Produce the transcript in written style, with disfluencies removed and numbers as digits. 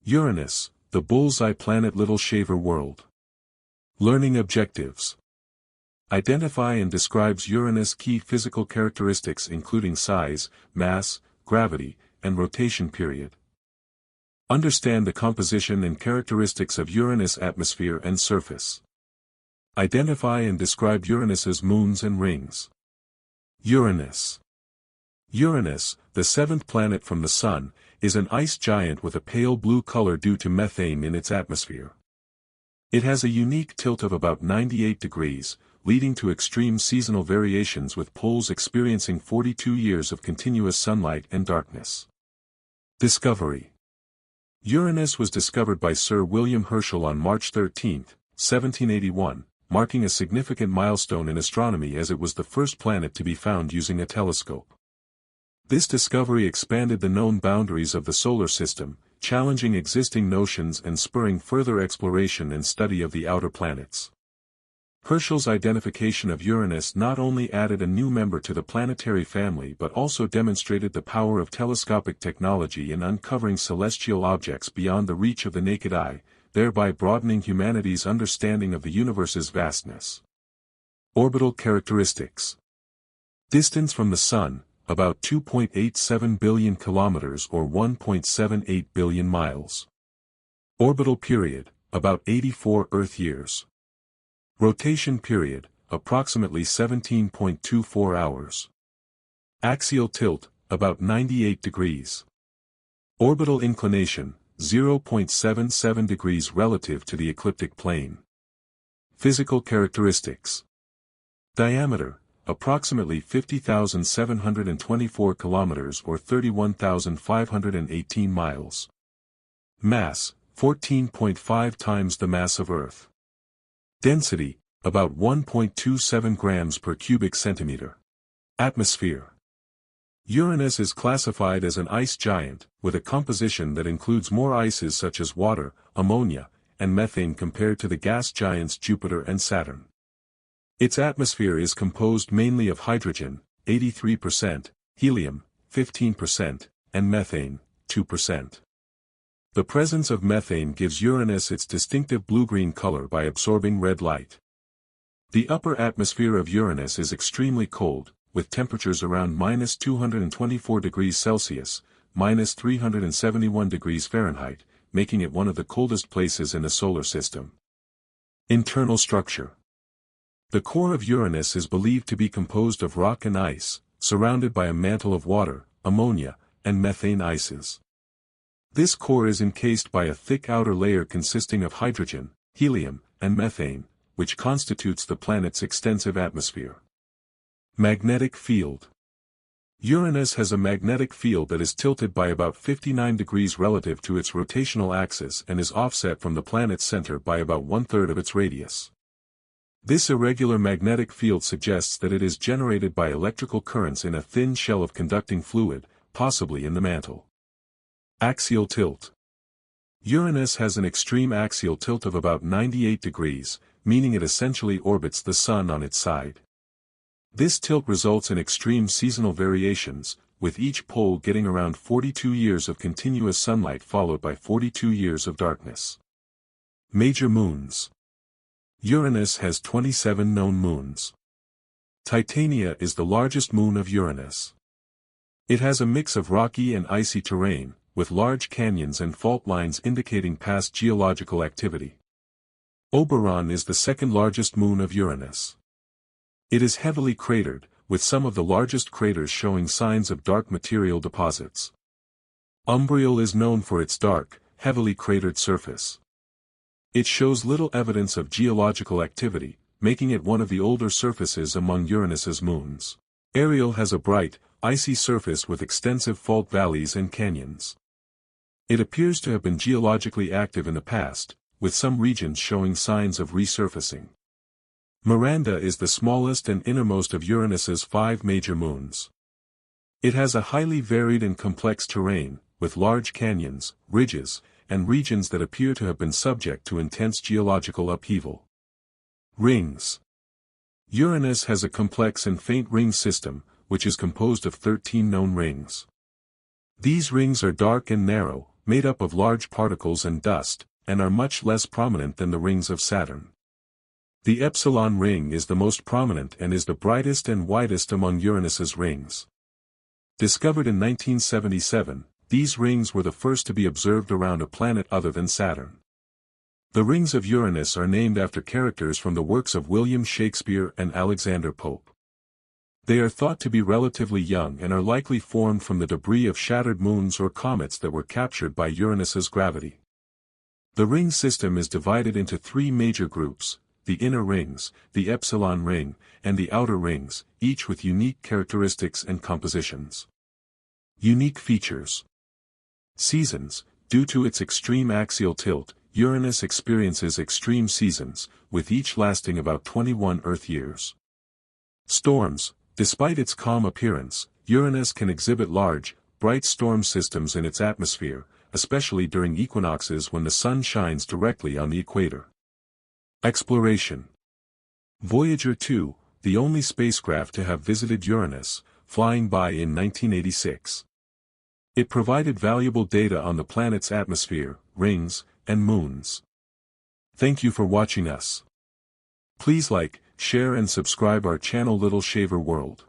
Uranus, the bullseye planet. Little shaver world. Learning objectives. Identify and describes Uranus' key physical characteristics including size, mass, gravity, and rotation period. Understand the composition and characteristics of Uranus' atmosphere and surface. Identify and describe Uranus's moons and rings. Uranus. Uranus, the seventh planet from the Sun, is an ice giant with a pale blue color due to methane in its atmosphere. It has a unique tilt of about 98 degrees, leading to extreme seasonal variations with poles experiencing 42 years of continuous sunlight and darkness. Discovery. Uranus was discovered by Sir William Herschel on March 13, 1781, marking a significant milestone in astronomy as it was the first planet to be found using a telescope. This discovery expanded the known boundaries of the solar system, challenging existing notions and spurring further exploration and study of the outer planets. Herschel's identification of Uranus not only added a new member to the planetary family but also demonstrated the power of telescopic technology in uncovering celestial objects beyond the reach of the naked eye, thereby broadening humanity's understanding of the universe's vastness. Orbital characteristics. Distance from the Sun, about 2.87 billion kilometers or 1.78 billion miles. Orbital period, about 84 Earth years. Rotation period, approximately 17.24 hours. Axial tilt, about 98 degrees. Orbital inclination, 0.77 degrees relative to the ecliptic plane. Physical characteristics. Diameter, approximately 50,724 kilometers or 31,518 miles. Mass, 14.5 times the mass of Earth. Density, about 1.27 grams per cubic centimeter. Atmosphere. Uranus is classified as an ice giant, with a composition that includes more ices such as water, ammonia, and methane compared to the gas giants Jupiter and Saturn. Its atmosphere is composed mainly of hydrogen, 83%, helium, 15%, and methane, 2%. The presence of methane gives Uranus its distinctive blue-green color by absorbing red light. The upper atmosphere of Uranus is extremely cold, with temperatures around -224 degrees Celsius, -371 degrees Fahrenheit, making it one of the coldest places in the solar system. Internal structure. The core of Uranus is believed to be composed of rock and ice, surrounded by a mantle of water, ammonia, and methane ices. This core is encased by a thick outer layer consisting of hydrogen, helium, and methane, which constitutes the planet's extensive atmosphere. Magnetic field. Uranus has a magnetic field that is tilted by about 59 degrees relative to its rotational axis and is offset from the planet's center by about one-third of its radius. This irregular magnetic field suggests that it is generated by electrical currents in a thin shell of conducting fluid, possibly in the mantle. Axial tilt. Uranus has an extreme axial tilt of about 98 degrees, meaning it essentially orbits the Sun on its side. This tilt results in extreme seasonal variations, with each pole getting around 42 years of continuous sunlight followed by 42 years of darkness. Major moons. Uranus has 27 known moons. Titania is the largest moon of Uranus. It has a mix of rocky and icy terrain, with large canyons and fault lines indicating past geological activity. Oberon is the second largest moon of Uranus. It is heavily cratered, with some of the largest craters showing signs of dark material deposits. Umbriel is known for its dark, heavily cratered surface. It shows little evidence of geological activity, making it one of the older surfaces among Uranus's moons. Ariel has a bright, icy surface with extensive fault valleys and canyons. It appears to have been geologically active in the past, with some regions showing signs of resurfacing. Miranda is the smallest and innermost of Uranus's 5 major moons. It has a highly varied and complex terrain, with large canyons, ridges, and regions that appear to have been subject to intense geological upheaval. Rings. Uranus has a complex and faint ring system, which is composed of 13 known rings. These rings are dark and narrow, made up of large particles and dust, and are much less prominent than the rings of Saturn. The Epsilon ring is the most prominent and is the brightest and widest among Uranus's rings. Discovered in 1977, these rings were the first to be observed around a planet other than Saturn. The rings of Uranus are named after characters from the works of William Shakespeare and Alexander Pope. They are thought to be relatively young and are likely formed from the debris of shattered moons or comets that were captured by Uranus's gravity. The ring system is divided into three major groups: the inner rings, the Epsilon ring, and the outer rings, each with unique characteristics and compositions. Unique features. Seasons. Due to its extreme axial tilt, Uranus experiences extreme seasons, with each lasting about 21 Earth years. Storms. Despite its calm appearance, Uranus can exhibit large, bright storm systems in its atmosphere, especially during equinoxes when the sun shines directly on the equator. Exploration. Voyager 2, the only spacecraft to have visited Uranus, flying by in 1986. It provided valuable data on the planet's atmosphere, rings, and moons. Thank you for watching us. Please like, share and subscribe our channel Little Shaver World.